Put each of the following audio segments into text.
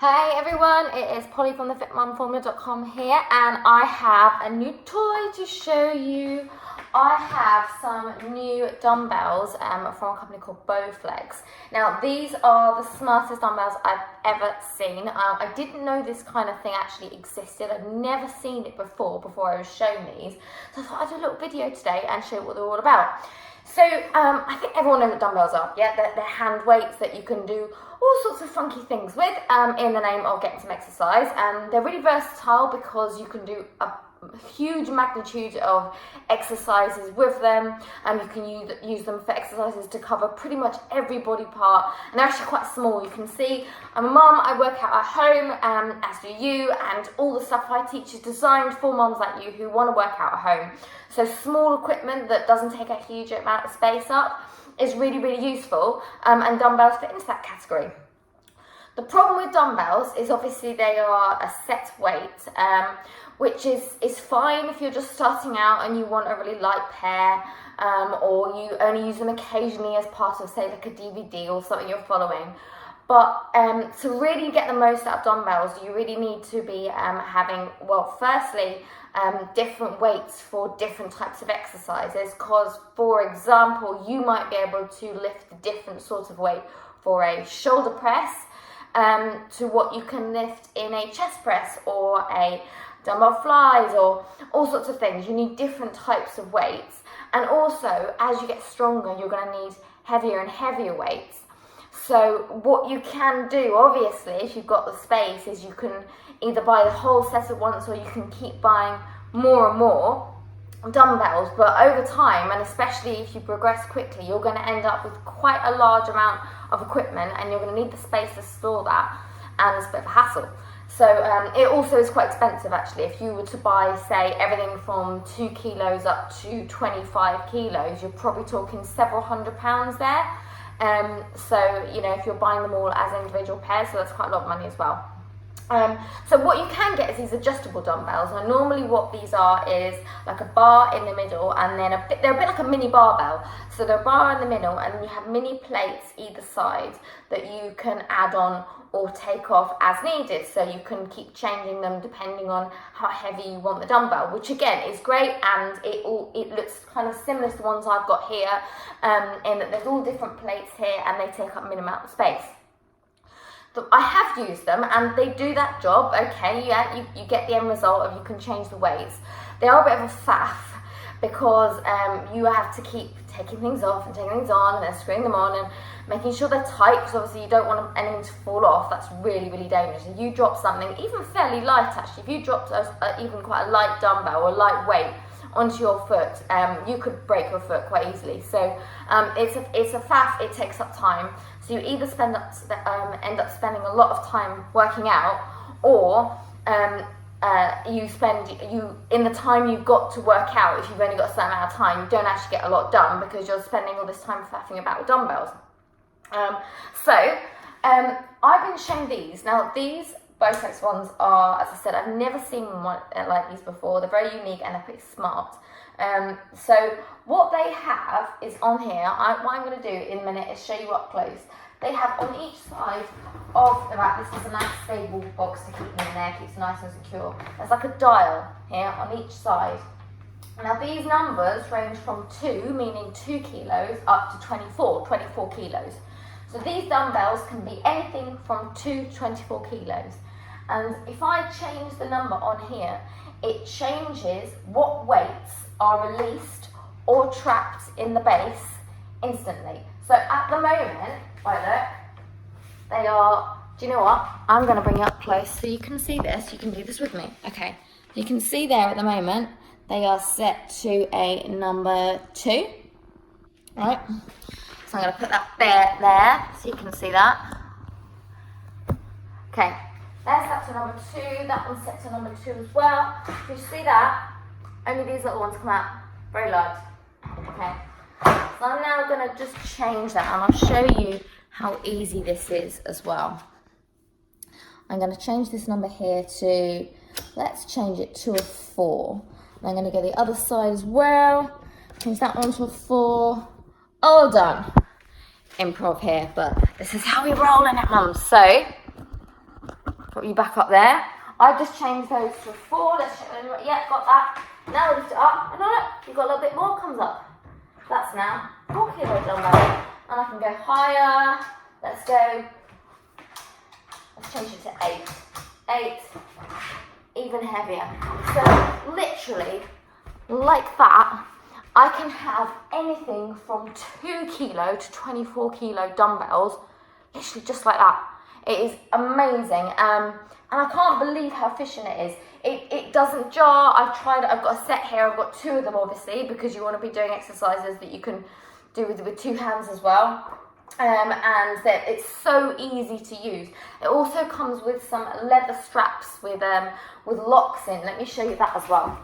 Hey everyone, it is Polly from thefitmumformula.com here, and I have a new toy to show you. I have some new dumbbells from a company called Bowflex. Now these are the smartest dumbbells I've ever seen. I didn't know this kind of thing actually existed. I've never seen it before I was shown these. So I thought I'd do a little video today and show you what they're all about. So I think everyone knows what dumbbells are, yeah? They're hand weights that you can do all sorts of funky things with in the name of getting some exercise. They're really versatile because you can do a huge magnitude of exercises with them. You can use them for exercises to cover pretty much every body part, and they're actually quite small. You can see I'm a mum, I work out at home, as do you, and all the stuff I teach is designed for mums like you who want to work out at home. So small equipment that doesn't take a huge amount of space up is really, really useful, and dumbbells fit into that category. The problem with dumbbells is obviously they are a set weight, which is fine if you're just starting out and you want a really light pair, or you only use them occasionally as part of, say, like a DVD or something you're following. But to really get the most out of dumbbells, you really need to be having, well, firstly, different weights for different types of exercises, because, for example, you might be able to lift a different sort of weight for a shoulder press to what you can lift in a chest press or a dumbbell flies or all sorts of things. You need different types of weights, and also as you get stronger you're going to need heavier and heavier weights. So what you can do, obviously, if you've got the space, is you can either buy the whole set at once, or you can keep buying more and more dumbbells. But over time, and especially if you progress quickly, you're going to end up with quite a large amount of equipment, and you're going to need the space to store that, and it's a bit of a hassle. So it also is quite expensive actually. If you were to buy, say, everything from 2 kilos up to 25 kilos, you're probably talking several £100s there. So, you know, if you're buying them all as individual pairs, so that's quite a lot of money as well. So what you can get is these adjustable dumbbells. Now normally what these are is like a bar in the middle, and then they're a bit like a mini barbell. So they're a bar in the middle, and you have mini plates either side that you can add on or take off as needed. So you can keep changing them depending on how heavy you want the dumbbell, which again is great, and it looks kind of similar to the ones I've got here, in that there's all different plates here and they take up minimal amount of space. I have used them and they do that job, okay, yeah, you get the end result of you can change the weights. They are a bit of a faff because you have to keep taking things off and taking things on and then screwing them on and making sure they're tight, because obviously you don't want anything to fall off. That's really, really dangerous. If you drop something, even fairly light actually, if you dropped even quite a light dumbbell or light weight onto your foot, you could break your foot quite easily. So it's a faff, it takes up time. So you either end up spending a lot of time working out, or in the time you've got to work out, if you've only got a certain amount of time, you don't actually get a lot done because you're spending all this time faffing about with dumbbells. I've been shown these. Now these Bowflex ones are, as I said, I've never seen one like these before. They're very unique and they're pretty smart. So what they have is on here, what I'm going to do in a minute is show you up close. They have on each side of the rack, this is a nice stable box to keep them in there, keeps it nice and secure. There's like a dial here on each side. Now these numbers range from 2, meaning 2 kilos, up to 24 kilos. So these dumbbells can be anything from 2 to 24 kilos. And if I change the number on here, it changes what weights are released or trapped in the base instantly. So at the moment, look, they are, do you know what? I'm going to bring it up close so you can see this. You can do this with me. Okay, you can see there at the moment, they are set to a number 2, right? So I'm going to put that there so you can see that. Okay, that's set to number 2, that one's set to number 2 as well. If you see that, only these little ones come out, very light. Okay, so I'm now going to just change that, and I'll show you how easy this is as well. I'm going to change this number here to, let's change it to a 4. And I'm going to go the other side as well, change that one to a 4. All done. Improv here, but this is how we roll in it, mum. So Got you back up there. I just changed those to 4. Let's check them. Yeah, got that. Now lift it up. And look, you've got a little bit more comes up. That's now 4 kilo dumbbell. And I can go higher. Let's go. Let's change it to 8. 8. Even heavier. So literally, like that, I can have anything from 2 kilo to 24 kilo dumbbells, literally just like that. It is amazing. And I can't believe how efficient it is. It doesn't jar. I've tried it. I've got a set here. I've got 2 of them, obviously, because you want to be doing exercises that you can do with 2 hands as well. And that it's so easy to use. It also comes with some leather straps with locks in. Let me show you that as well.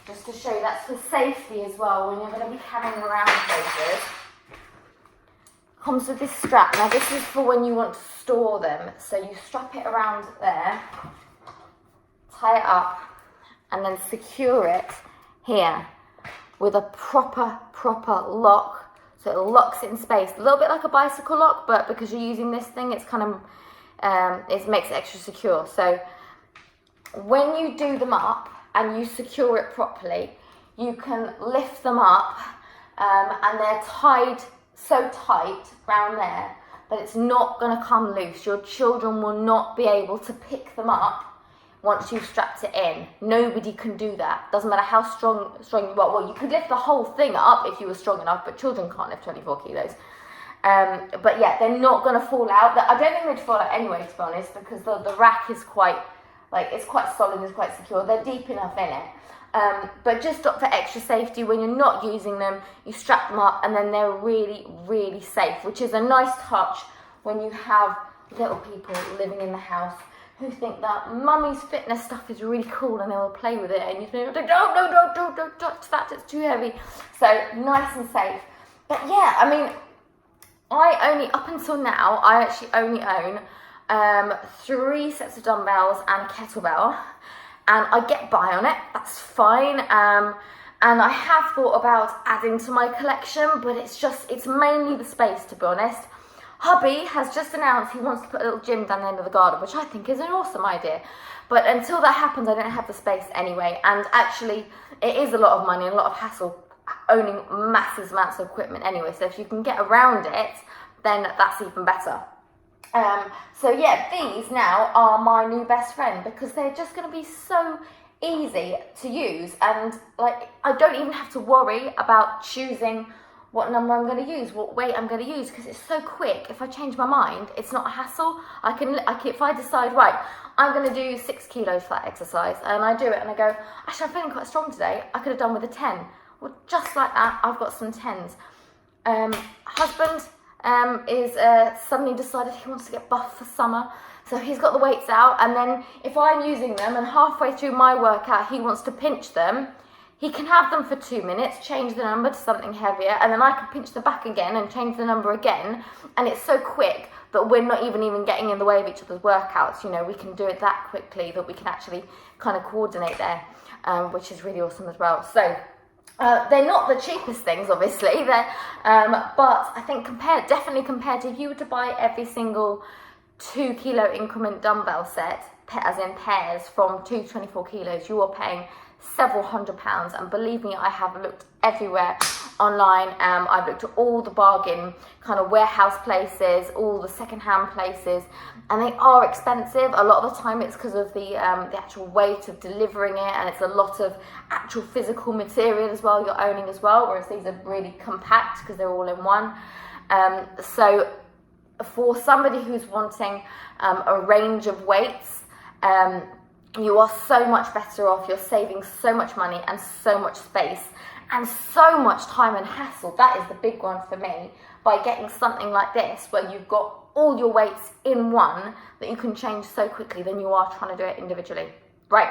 Just to show you that's for safety as well when you're going to be carrying around places. Comes with this strap. Now this is for when you want to store them. So you strap it around there, tie it up, and then secure it here with a proper lock. So it locks it in space. A little bit like a bicycle lock, but because you're using this thing, it's kind of, it makes it extra secure. So when you do them up and you secure it properly, you can lift them up and they're tied so tight around there that it's not going to come loose. Your children will not be able to pick them up once you've strapped it in. Nobody can do that. Doesn't matter how strong you are. Well, you could lift the whole thing up if you were strong enough, but children can't lift 24 kilos. But yeah, they're not going to fall out. I don't think they'd fall out anyway, to be honest, because the rack is quite, it's quite solid, it's quite secure. They're deep enough in it. But just for extra safety, when you're not using them, you strap them up and then they're really, really safe, which is a nice touch when you have little people living in the house who think that mummy's fitness stuff is really cool and they will play with it, and you think, no, don't touch that, it's too heavy. So nice and safe. But yeah, I mean, up until now, I actually only own 3 sets of dumbbells and a kettlebell, and I get by on it, that's fine. And I have thought about adding to my collection, but it's mainly the space, to be honest. Hubby has just announced he wants to put a little gym down the end of the garden, which I think is an awesome idea. But until that happens, I don't have the space anyway. And actually, it is a lot of money and a lot of hassle owning massive amounts of equipment anyway. So if you can get around it, then that's even better. So yeah, these now are my new best friend because they're just going to be so easy to use. And like, I don't even have to worry about choosing what number I'm going to use, what weight I'm going to use, because it's so quick. If I change my mind, it's not a hassle. I can if I decide, right, I'm going to do 6 kilos for that exercise, and I do it and I go, actually I'm feeling quite strong today, I could have done with a 10. Well, just like that, I've got some 10s. Husband is suddenly decided he wants to get buff for summer, so he's got the weights out, and then if I'm using them and halfway through my workout he wants to pinch them, he can have them for 2 minutes, change the number to something heavier, and then I can pinch them back again and change the number again. And it's so quick that we're not even getting in the way of each other's workouts. You know, we can do it that quickly that we can actually kind of coordinate there, which is really awesome as well. So they're not the cheapest things, obviously, but I think definitely compared to if you were to buy every single 2 kilo increment dumbbell set, as in pairs from 2 to 24 kilos, you are paying several £100s, and believe me, I have looked everywhere online. I've looked at all the bargain kind of warehouse places, all the second-hand places, and they are expensive. A lot of the time it's because of the actual weight of delivering it, and it's a lot of actual physical material as well you're owning as well, whereas these are really compact because they're all in one. So for somebody who's wanting a range of weights, you are so much better off. You're saving so much money and so much space and so much time and hassle. That is the big one for me, by getting something like this where you've got all your weights in one that you can change so quickly than you are trying to do it individually. Right,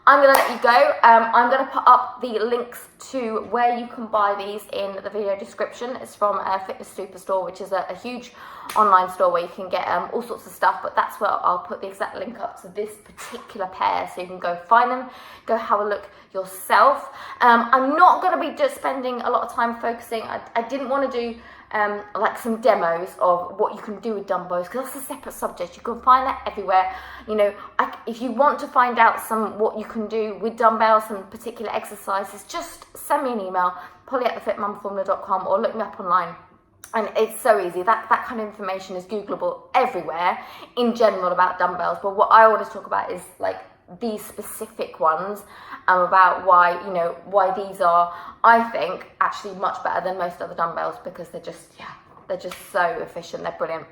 I'm going to let you go. I'm going to put up the links to where you can buy these in the video description. It's from Fitness Superstore, which is a huge online store where you can get all sorts of stuff, but that's where I'll put the exact link up to this particular pair, so you can go find them, go have a look yourself. I'm not going to be just spending a lot of time focusing. I didn't want to do like some demos of what you can do with dumbbells, because that's a separate subject. You can find that everywhere. You know, if you want to find out what you can do with dumbbells, some particular exercises, just send me an email, polly@thefitmumformula.com, or look me up online. And it's so easy. That kind of information is Googleable everywhere in general about dumbbells. But what I always talk about is like these specific ones, about why these are, I think, actually much better than most other dumbbells, because they're just so efficient. They're brilliant.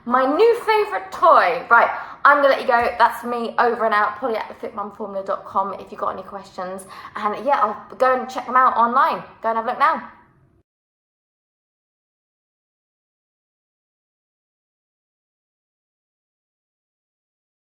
My new favorite toy. Right, I'm gonna let you go. That's me, over and out. Polly@thefitmumformula.com if you've got any questions. And yeah, I'll go and check them out online. Go and have a look now.